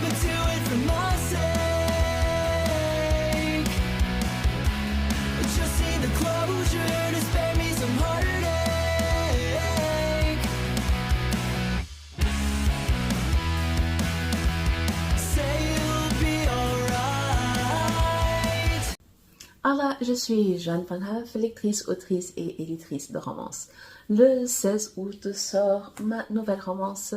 but do it for my sake. Just need the closure to spare me some heartache. Say you'll be alright. Alors, je suis Jeanne Van Haaf, lectrice, autrice et éditrice de romances. Le 16 août sort ma nouvelle romance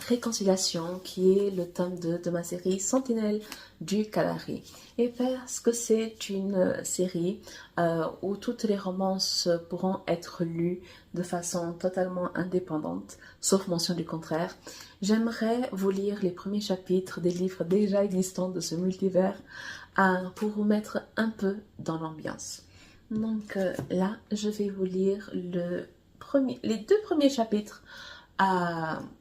Réconciliation, qui est le tome 2 de ma série Sentinelle du Kalahari. Et parce que c'est une série où toutes les romances pourront être lues de façon totalement indépendante, sauf mention du contraire, j'aimerais vous lire les premiers chapitres des livres déjà existants de ce multivers pour vous mettre un peu dans l'ambiance. Donc là, je vais vous lire les deux premiers chapitres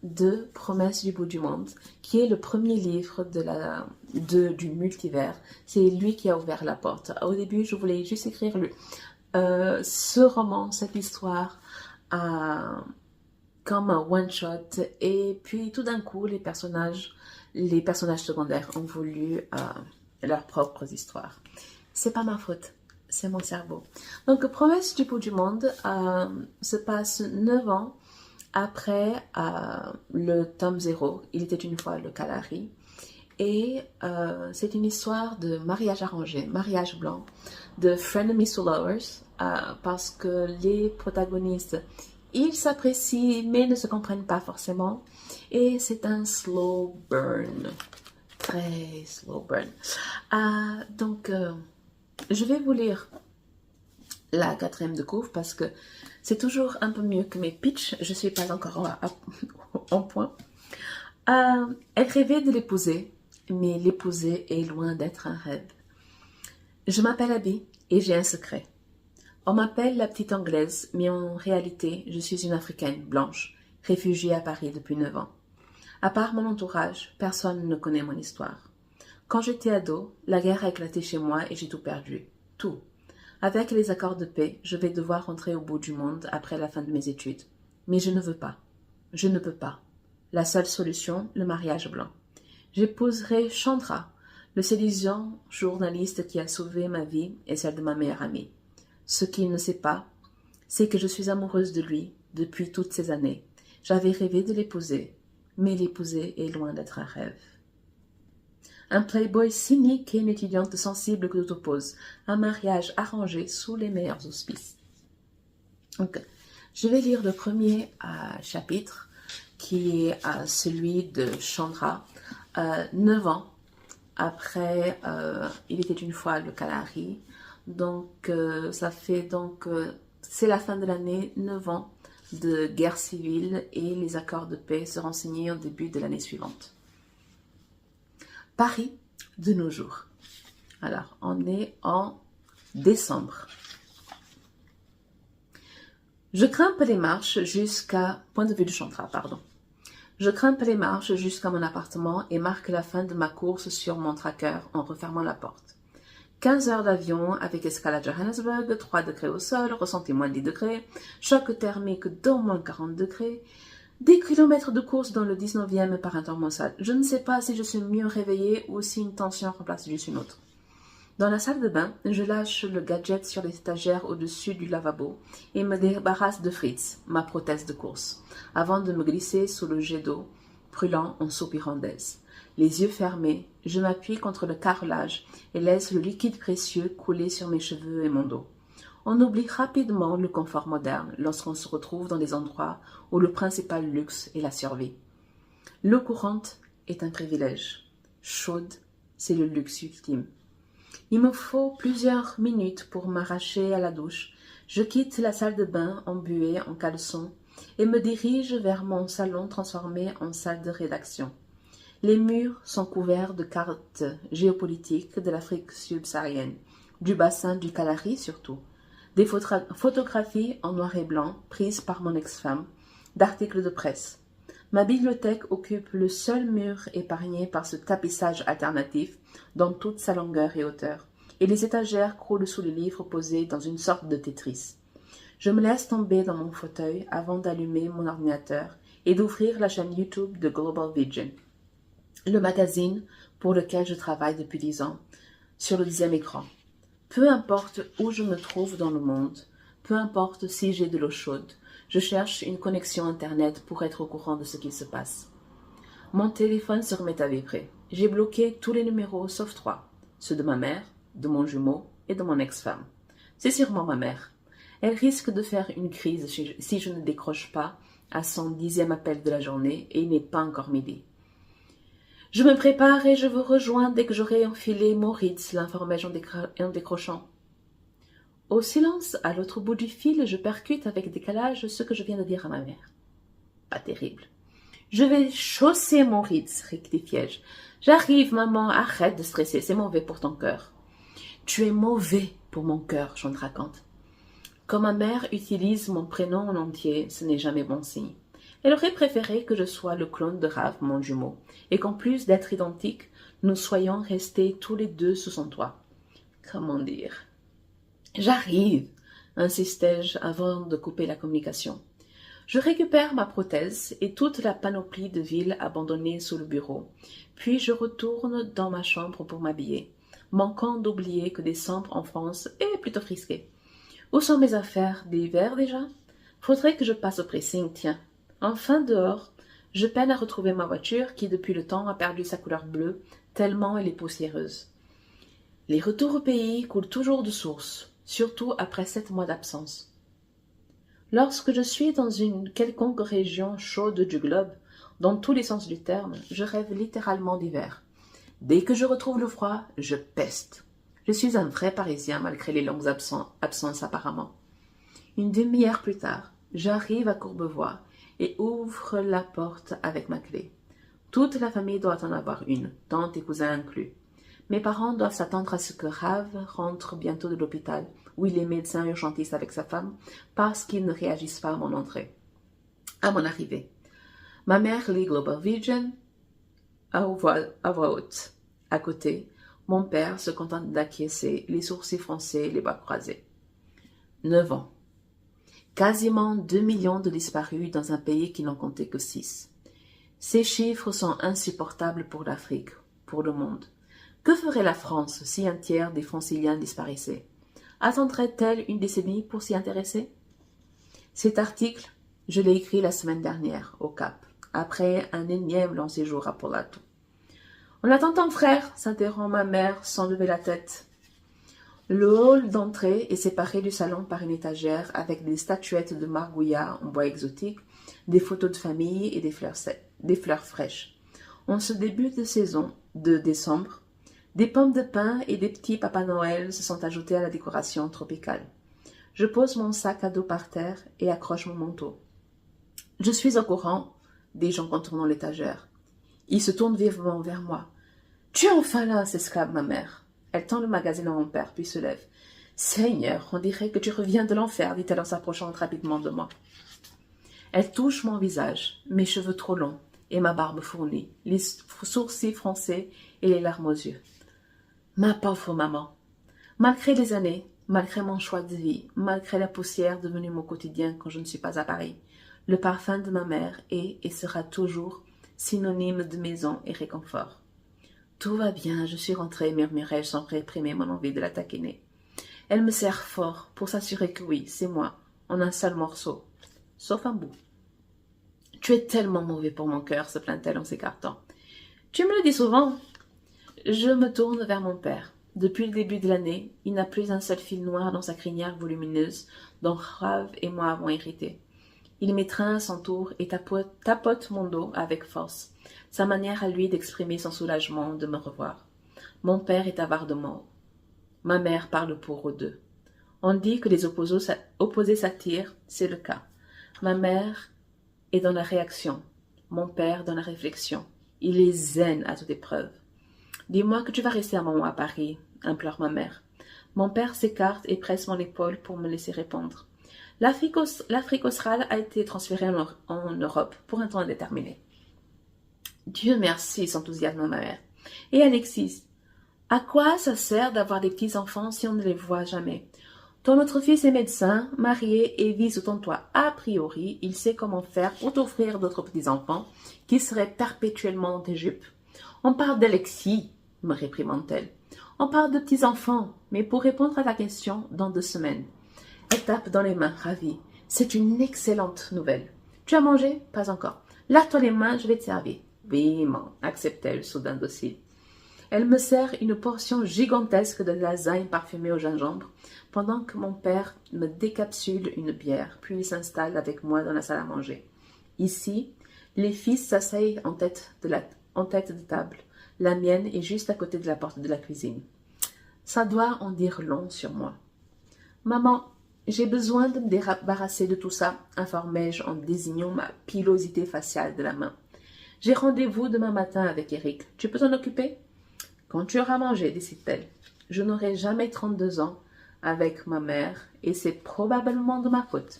de Promesses du bout du monde, qui est le premier livre du multivers. C'est lui qui a ouvert la porte. Au début, je voulais juste écrire ce roman, cette histoire, comme un one-shot. Et puis, tout d'un coup, les personnages secondaires ont voulu leurs propres histoires. C'est pas ma faute. C'est mon cerveau. Donc, Promesses du bout du monde se passe 9 ans après le tome 0. Il était une fois le Kalahari. Et c'est une histoire de mariage arrangé, mariage blanc, de frenemies to lovers, parce que les protagonistes, ils s'apprécient mais ne se comprennent pas forcément. Et c'est un slow burn. Très slow burn. Donc, je vais vous lire la 4e de couvre parce que c'est toujours un peu mieux que mes pitchs. Je ne suis pas encore en point. Elle rêvait de l'épouser, mais l'épouser est loin d'être un rêve. Je m'appelle Abby et j'ai un secret. On m'appelle la petite anglaise, mais en réalité, je suis une africaine blanche, réfugiée à Paris depuis 9 ans. À part mon entourage, personne ne connaît mon histoire. Quand j'étais ado, la guerre a éclaté chez moi et j'ai tout perdu. Tout. Avec les accords de paix, je vais devoir rentrer au bout du monde après la fin de mes études. Mais je ne veux pas. Je ne peux pas. La seule solution, le mariage blanc. J'épouserai Chandra, le séduisant journaliste qui a sauvé ma vie et celle de ma meilleure amie. Ce qu'il ne sait pas, c'est que je suis amoureuse de lui depuis toutes ces années. J'avais rêvé de l'épouser, mais l'épouser est loin d'être un rêve. Un playboy cynique et une étudiante sensible que tout oppose. Un mariage arrangé sous les meilleurs auspices. Donc, je vais lire le premier chapitre, qui est celui de Chandra, 9 ans après Il était une fois le Kalahari. Donc, c'est la fin de l'année, 9 ans de guerre civile et les accords de paix seront signés au début de l'année suivante. Paris de nos jours. Alors, on est en décembre. Je grimpe les marches jusqu'à... Point de vue de Chandra, pardon. Je grimpe les marches jusqu'à mon appartement et marque la fin de ma course sur mon tracker en refermant la porte. 15 heures d'avion avec escale à Johannesburg, 3 degrés au sol, ressenti moins 10 degrés, choc thermique d'au moins 40 degrés, 10 kilomètres de course dans le 19e par un temps maussade. Je ne sais pas si je suis mieux réveillée ou si une tension remplace juste une autre. Dans la salle de bain, je lâche le gadget sur les étagères au-dessus du lavabo et me débarrasse de Fritz, ma prothèse de course, avant de me glisser sous le jet d'eau, brûlant en soupirant d'aise. Les yeux fermés, je m'appuie contre le carrelage et laisse le liquide précieux couler sur mes cheveux et mon dos. On oublie rapidement le confort moderne lorsqu'on se retrouve dans des endroits où le principal luxe est la survie. L'eau courante est un privilège. Chaude, c'est le luxe ultime. Il me faut plusieurs minutes pour m'arracher à la douche. Je quitte la salle de bain embuée en caleçon et me dirige vers mon salon transformé en salle de rédaction. Les murs sont couverts de cartes géopolitiques de l'Afrique subsaharienne, du bassin du Kalahari surtout, des photographies en noir et blanc prises par mon ex-femme, d'articles de presse. Ma bibliothèque occupe le seul mur épargné par ce tapissage alternatif dans toute sa longueur et hauteur, et les étagères croulent sous les livres posés dans une sorte de Tetris. Je me laisse tomber dans mon fauteuil avant d'allumer mon ordinateur et d'ouvrir la chaîne YouTube de Global Vision. le magazine pour lequel je travaille depuis 10 ans, sur le 10e écran. Peu importe où je me trouve dans le monde, peu importe si j'ai de l'eau chaude, je cherche une connexion Internet pour être au courant de ce qui se passe. Mon téléphone se remet à vibrer. J'ai bloqué tous les numéros sauf 3, ceux de ma mère, de mon jumeau et de mon ex-femme. C'est sûrement ma mère. Elle risque de faire une crise si je ne décroche pas à son 10e appel de la journée et il n'est pas encore midi. Je me prépare et je vous rejoins dès que j'aurai enfilé mon Ritz, l'informai-je en décrochant. Au silence, à l'autre bout du fil, je percute avec décalage ce que je viens de dire à ma mère. Pas terrible. Je vais chausser mon Ritz, rectifiai-je. J'arrive, maman, arrête de stresser, c'est mauvais pour ton cœur. Tu es mauvais pour mon cœur, je me raconte. Quand ma mère utilise mon prénom en entier, ce n'est jamais bon signe. Elle aurait préféré que je sois le clone de Rav, mon jumeau, et qu'en plus d'être identiques, nous soyons restés tous les deux sous son toit. Comment dire? J'arrive, insistai-je avant de couper la communication. Je récupère ma prothèse et toute la panoplie de villes abandonnées sous le bureau, puis je retourne dans ma chambre pour m'habiller, manquant d'oublier que décembre en France est plutôt frisqué. Où sont mes affaires d'hiver déjà? Faudrait que je passe au pressing, tiens. Enfin dehors, je peine à retrouver ma voiture qui depuis le temps a perdu sa couleur bleue, tellement elle est poussiéreuse. Les retours au pays coulent toujours de source, surtout après 7 mois d'absence. Lorsque je suis dans une quelconque région chaude du globe, dans tous les sens du terme, je rêve littéralement d'hiver. Dès que je retrouve le froid, je peste. Je suis un vrai Parisien malgré les longues absences apparemment. Une demi-heure plus tard, j'arrive à Courbevoie et ouvre la porte avec ma clé. Toute la famille doit en avoir une, tantes et cousins inclus. Mes parents doivent s'attendre à ce que Rav rentre bientôt de l'hôpital, où il est médecin urgentiste avec sa femme, parce qu'ils ne réagissent pas à mon entrée. À mon arrivée. Ma mère lit Global Vision à voix haute. À côté, mon père se contente d'acquiescer, les sourcils froncés, les bras croisés. 9 ans. Quasiment 2 millions de disparus dans un pays qui n'en comptait que 6. Ces chiffres sont insupportables pour l'Afrique, pour le monde. Que ferait la France si un tiers des Franciliens disparaissaient? Attendrait-elle une décennie pour s'y intéresser? Cet article, je l'ai écrit la semaine dernière, au Cap, après un énième long séjour à Polato. « On attend ton frère » s'interrompt ma mère sans lever la tête. Le hall d'entrée est séparé du salon par une étagère avec des statuettes de margouillat en bois exotique, des photos de famille et des fleurs fraîches. En ce début de saison de décembre, des pommes de pin et des petits Papa Noël se sont ajoutés à la décoration tropicale. Je pose mon sac à dos par terre et accroche mon manteau. Je suis au courant, dis-je en contournant l'étagère. Il se tourne vivement vers moi. « Tu es enfin là !» s'exclame ma mère. Elle tend le magazine à mon père, puis se lève. « Seigneur, on dirait que tu reviens de l'enfer, dit-elle en s'approchant rapidement de moi. Elle touche mon visage, mes cheveux trop longs et ma barbe fournie, les sourcils froncés et les larmes aux yeux. Ma pauvre maman, malgré les années, malgré mon choix de vie, malgré la poussière devenue mon quotidien quand je ne suis pas à Paris, le parfum de ma mère est et sera toujours synonyme de maison et réconfort. Tout va bien, je suis rentrée, murmurai-je sans réprimer mon envie de la taquiner. Elle me serre fort pour s'assurer que oui, c'est moi, en un seul morceau, sauf un bout. Tu es tellement mauvais pour mon cœur, se plaint-elle en s'écartant. Tu me le dis souvent. Je me tourne vers mon père. Depuis le début de l'année, il n'a plus un seul fil noir dans sa crinière volumineuse dont Rav et moi avons hérité. Il m'étreint à son tour et tapote mon dos avec force, sa manière à lui d'exprimer son soulagement de me revoir. Mon père est avare de mots. Ma mère parle pour eux deux. On dit que les opposés s'attirent, c'est le cas. Ma mère est dans la réaction, mon père dans la réflexion. Il est zen à toute épreuve. Dis-moi que tu vas rester un moment à Paris, implore ma mère. Mon père s'écarte et presse mon épaule pour me laisser répondre. L'Afrique australe a été transférée en Europe pour un temps indéterminé. Dieu merci, s'enthousiasme ma mère. Et Alexis, à quoi ça sert d'avoir des petits-enfants si on ne les voit jamais? Ton autre fils est médecin, marié et vit sous ton toit. A priori, il sait comment faire pour t'offrir d'autres petits-enfants qui seraient perpétuellement dans tes jupes. On parle d'Alexis, me réprimande-t-elle. On parle de petits-enfants, mais pour répondre à ta question, dans 2 semaines. Elle tape dans les mains, ravie. C'est une excellente nouvelle. Tu as mangé? Pas encore. Lave-toi les mains, je vais te servir. Oui, maman, accepte-t-elle, soudain docile. Elle me sert une portion gigantesque de lasagne parfumée au gingembre, pendant que mon père me décapsule une bière, puis s'installe avec moi dans la salle à manger. Ici, les fils s'asseyent en tête de table. La mienne est juste à côté de la porte de la cuisine. Ça doit en dire long sur moi. Maman, j'ai besoin de me débarrasser de tout ça, informais-je en désignant ma pilosité faciale de la main. J'ai rendez-vous demain matin avec Eric. Tu peux t'en occuper? Quand tu auras mangé, décide-t-elle. Je n'aurai jamais 32 ans avec ma mère et c'est probablement de ma faute.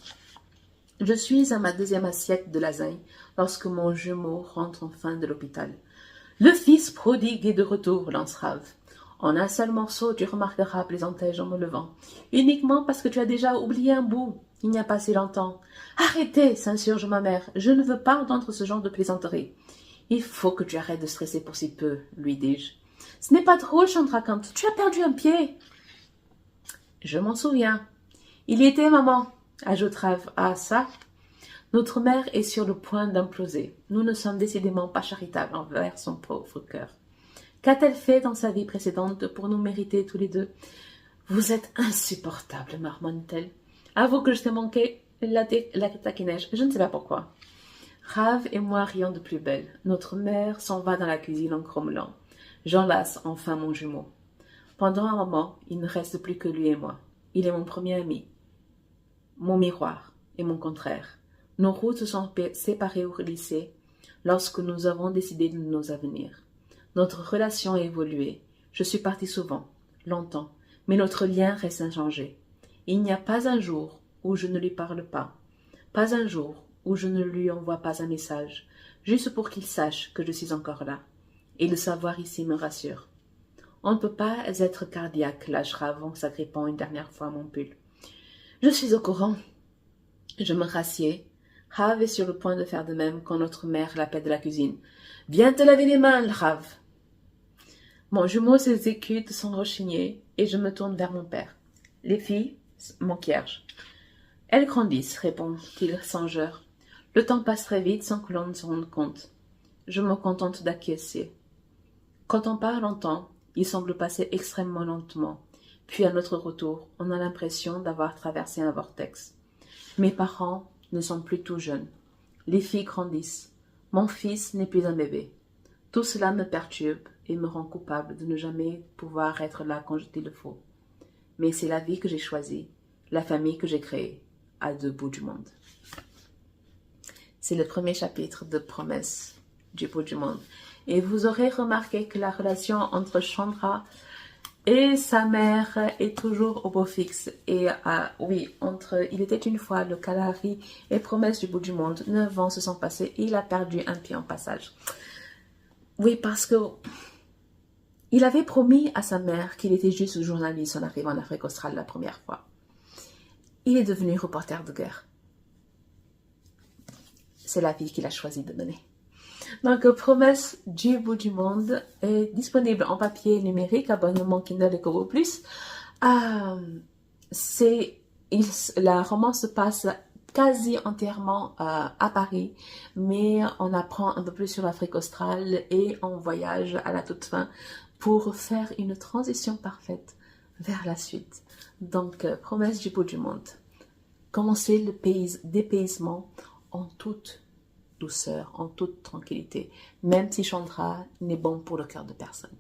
Je suis à ma 2e assiette de lasagne lorsque mon jumeau rentre enfin de l'hôpital. Le fils prodigue est de retour, lance Rave. En un seul morceau, tu remarqueras, plaisantai-je en me levant. Uniquement parce que tu as déjà oublié un bout. Il n'y a pas si longtemps. Arrêtez, s'insurge ma mère. Je ne veux pas entendre ce genre de plaisanterie. Il faut que tu arrêtes de stresser pour si peu, lui dis-je. Ce n'est pas drôle, Chandrakant. Tu as perdu un pied. Je m'en souviens. Il y était, maman, ajoute Rave. Ah, ça? Notre mère est sur le point d'imploser. Nous ne sommes décidément pas charitables envers son pauvre cœur. Qu'a-t-elle fait dans sa vie précédente pour nous mériter tous les deux? Vous êtes insupportable, marmonne-t-elle. Avoue que je t'ai manqué, la taquinai-je. Je ne sais pas pourquoi. Rave et moi rions de plus belle. Notre mère s'en va dans la cuisine en grommelant. J'enlace enfin mon jumeau. Pendant un moment, il ne reste plus que lui et moi. Il est mon premier ami, mon miroir et mon contraire. Nos routes se sont séparées au lycée lorsque nous avons décidé de nos avenirs. Notre relation a évolué. Je suis partie souvent, longtemps, mais notre lien reste inchangé. Il n'y a pas un jour où je ne lui parle pas, pas un jour où je ne lui envoie pas un message, juste pour qu'il sache que je suis encore là. Et le savoir ici me rassure. On ne peut pas être cardiaque, lâche Rave en s'agrippant une dernière fois à mon pull. Je suis au courant. Je me rassieds. Rave est sur le point de faire de même quand notre mère l'appelle de la cuisine. « Viens te laver les mains, Rave !» Mon jumeau s'exécute sans rechigner et je me tourne vers mon père. « Les filles, m'enquierge. »« Elles grandissent, répond-il songeur. Le temps passe très vite sans que l'on ne se rende compte. Je me contente d'acquiescer. Quand on part longtemps, il semble passer extrêmement lentement. Puis à notre retour, on a l'impression d'avoir traversé un vortex. Mes parents ne sont plus tout jeunes. Les filles grandissent. Mon fils n'est plus un bébé. Tout cela me perturbe et me rend coupable de ne jamais pouvoir être là quand il le faut. Mais c'est la vie que j'ai choisie, la famille que j'ai créée, à 2 bouts du monde. C'est le premier chapitre de Promesse du bout du monde. Et vous aurez remarqué que la relation entre Chandra et sa mère est toujours au beau fixe. Et oui, entre Il était une fois, le Kalahari et Promesse du bout du monde, 9 ans se sont passés et il a perdu un pied en passage. Oui, parce que il avait promis à sa mère qu'il était juste journaliste en arrivant en Afrique australe la première fois. Il est devenu reporter de guerre. C'est la vie qu'il a choisi de donner. Donc, Promesse du bout du monde est disponible en papier numérique, abonnement Kindle et Kobo Plus. La romance se passe quasi entièrement à Paris, mais on apprend un peu plus sur l'Afrique australe et on voyage à la toute fin pour faire une transition parfaite vers la suite. Donc, Promesse du bout du monde. Commencer le dépaysement en toute douceur, en toute tranquillité, même si Chandra n'est bon pour le cœur de personne.